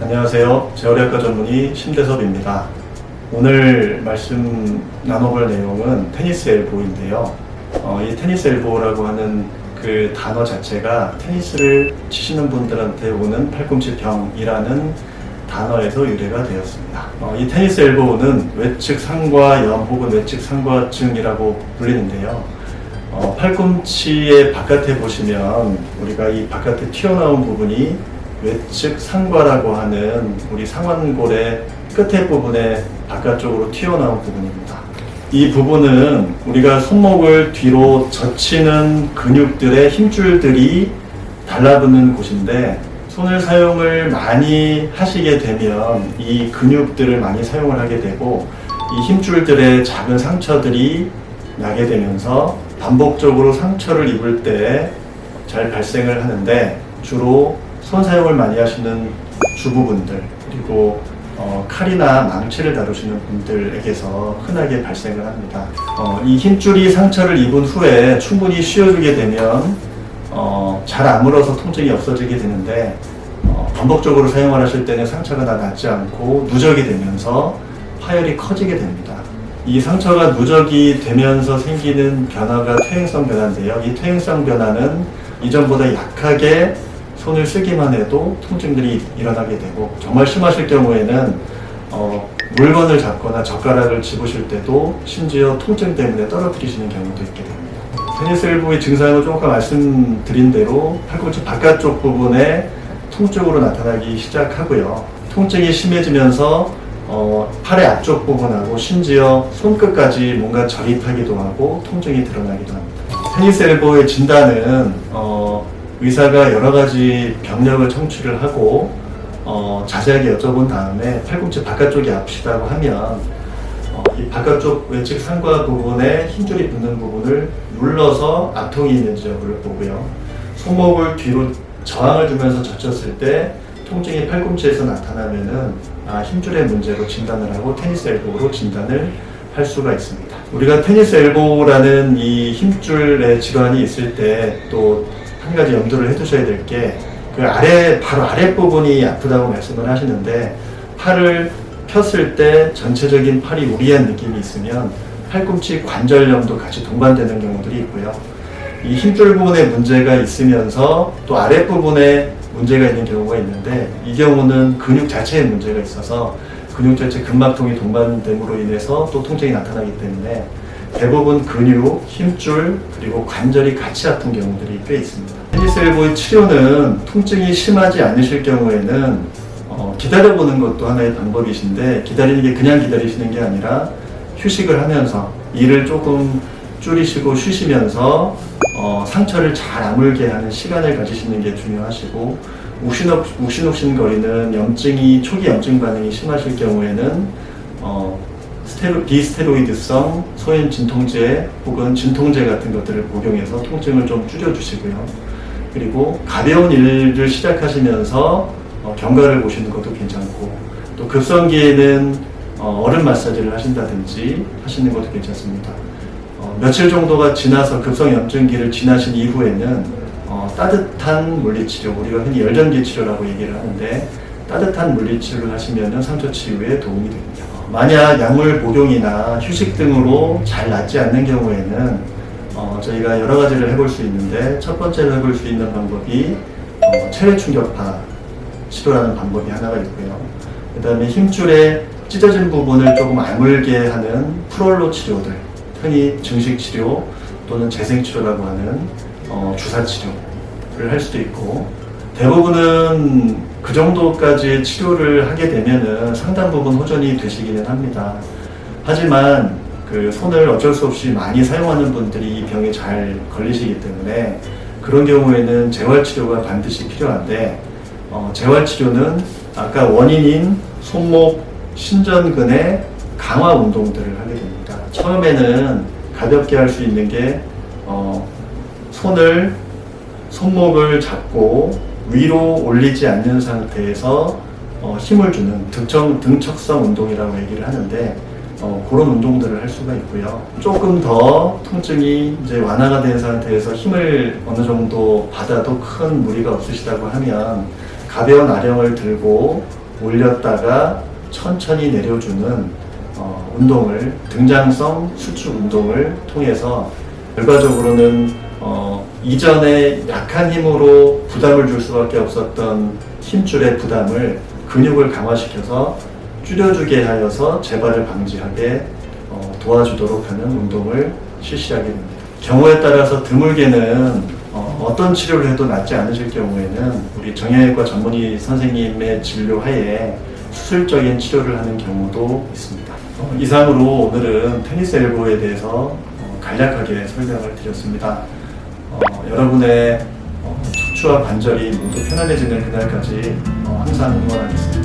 안녕하세요. 재활의학과 전문의 심대섭입니다. 오늘 말씀 나눠볼 내용은 테니스 엘보인데요. 이 테니스 엘보라고 하는 그 단어 자체가 테니스를 치시는 분들한테 오는 팔꿈치 병이라는 단어에서 유래가 되었습니다. 이 테니스 엘보는 외측 상과염 혹은 외측 상과증이라고 불리는데요. 팔꿈치의 바깥에 보시면 우리가 이 바깥에 튀어나온 부분이 외측 상과라고 하는 우리 상완골의 끝에 부분에 바깥쪽으로 튀어나온 부분입니다. 이 부분은 우리가 손목을 뒤로 젖히는 근육들의 힘줄들이 달라붙는 곳인데, 손을 사용을 많이 하시게 되면 이 근육들을 많이 사용을 하게 되고 이 힘줄들의 작은 상처들이 나게 되면서 반복적으로 상처를 입을 때 잘 발생을 하는데, 주로 손 사용을 많이 하시는 주부분들, 그리고 칼이나 망치를 다루시는 분들에게서 흔하게 발생을 합니다. 이 힘줄이 상처를 입은 후에 충분히 쉬어주게 되면 잘 아물어서 통증이 없어지게 되는데, 반복적으로 사용을 하실 때는 상처가 다 낫지 않고 누적이 되면서 파열이 커지게 됩니다. 이 상처가 누적이 되면서 생기는 변화가 퇴행성 변화인데요. 이 퇴행성 변화는 이전보다 약하게 손을 쓰기만 해도 통증들이 일어나게 되고, 정말 심하실 경우에는 물건을 잡거나 젓가락을 집으실 때도 심지어 통증 때문에 떨어뜨리시는 경우도 있게 됩니다. 테니스 엘보의 증상은 조금 말씀드린 대로 팔꿈치 바깥쪽 부분에 통증으로 나타나기 시작하고요. 통증이 심해지면서 팔의 앞쪽 부분하고 심지어 손끝까지 뭔가 저릿하기도 하고 통증이 드러나기도 합니다. 테니스 엘보의 진단은 의사가 여러 가지 병력을 청취를 하고 자세하게 여쭤본 다음에 팔꿈치 바깥쪽이 아프시다고 하면 이 바깥쪽 외측 상과 부분에 힘줄이 붙는 부분을 눌러서 압통이 있는지 여부를 보고요. 손목을 뒤로 저항을 주면서 젖혔을 때 통증이 팔꿈치에서 나타나면은 힘줄의 문제로 진단을 하고 테니스 엘보로 진단을 할 수가 있습니다. 우리가 테니스 엘보라는 이 힘줄의 질환이 있을 때 또 한 가지 염두를 해두셔야 될 게, 그 바로 아랫부분이 아프다고 말씀을 하시는데, 팔을 폈을 때 전체적인 팔이 우리한 느낌이 있으면 팔꿈치 관절염도 같이 동반되는 경우들이 있고요. 이 힘줄 부분에 문제가 있으면서 또 아랫부분에 문제가 있는 경우가 있는데, 이 경우는 근육 자체에 문제가 있어서 근육 자체 근막통이 동반됨으로 인해서 또 통증이 나타나기 때문에 대부분 근육, 힘줄, 그리고 관절이 같이 아픈 경우들이 꽤 있습니다. 테니스 엘보의 치료는 통증이 심하지 않으실 경우에는 기다려보는 것도 하나의 방법이신데, 기다리는 게 그냥 기다리시는 게 아니라 휴식을 하면서 일을 조금 줄이시고 쉬시면서 상처를 잘 아물게 하는 시간을 가지시는 게 중요하시고, 욱신욱신 거리는 초기 염증 반응이 심하실 경우에는 비스테로이드성 소염 진통제 혹은 진통제 같은 것들을 복용해서 통증을 좀 줄여주시고요. 그리고 가벼운 일을 시작하시면서 경과를 보시는 것도 괜찮고, 또 급성기에는 얼음 마사지를 하신다든지 하시는 것도 괜찮습니다. 며칠 정도가 지나서 급성염증기를 지나신 이후에는 따뜻한 물리치료, 우리가 흔히 열전기 치료라고 얘기를 하는데, 따뜻한 물리치료를 하시면 상처 치유에 도움이 됩니다. 만약 약물 복용이나 휴식 등으로 잘 낫지 않는 경우에는 저희가 여러 가지를 해볼 수 있는데, 첫 번째로 해볼 수 있는 방법이 체외 충격파 치료라는 방법이 하나가 있고요. 그 다음에 힘줄의 찢어진 부분을 조금 아물게 하는 프롤로 치료들, 흔히 증식 치료 또는 재생 치료라고 하는 주사 치료를 할 수도 있고, 대부분은 그 정도까지의 치료를 하게 되면은 상당 부분 호전이 되시기는 합니다. 하지만 그 손을 어쩔 수 없이 많이 사용하는 분들이 이 병에 잘 걸리시기 때문에 그런 경우에는 재활치료가 반드시 필요한데, 재활치료는 아까 원인인 손목 신전근의 강화 운동들을 하게 됩니다. 처음에는 가볍게 할 수 있는 게 손목을 잡고 위로 올리지 않는 상태에서 힘을 주는 등척성 운동이라고 얘기를 하는데, 그런 운동들을 할 수가 있고요. 조금 더 통증이 이제 완화가 된 상태에서 힘을 어느 정도 받아도 큰 무리가 없으시다고 하면 가벼운 아령을 들고 올렸다가 천천히 내려주는 운동을, 등장성 수축 운동을 통해서 결과적으로는 이전에 약한 힘으로 부담을 줄 수밖에 없었던 힘줄의 부담을 근육을 강화시켜서 줄여주게 하여서 재발을 방지하게 도와주도록 하는 운동을 실시하게 됩니다. 경우에 따라서 드물게는 어떤 치료를 해도 낫지 않으실 경우에는 우리 정형외과 전문의 선생님의 진료하에 수술적인 치료를 하는 경우도 있습니다. 이상으로 오늘은 테니스 엘보에 대해서 간략하게 설명을 드렸습니다. 여러분의 척추와 관절이 모두 편안해지는 그날까지 항상 응원하겠습니다.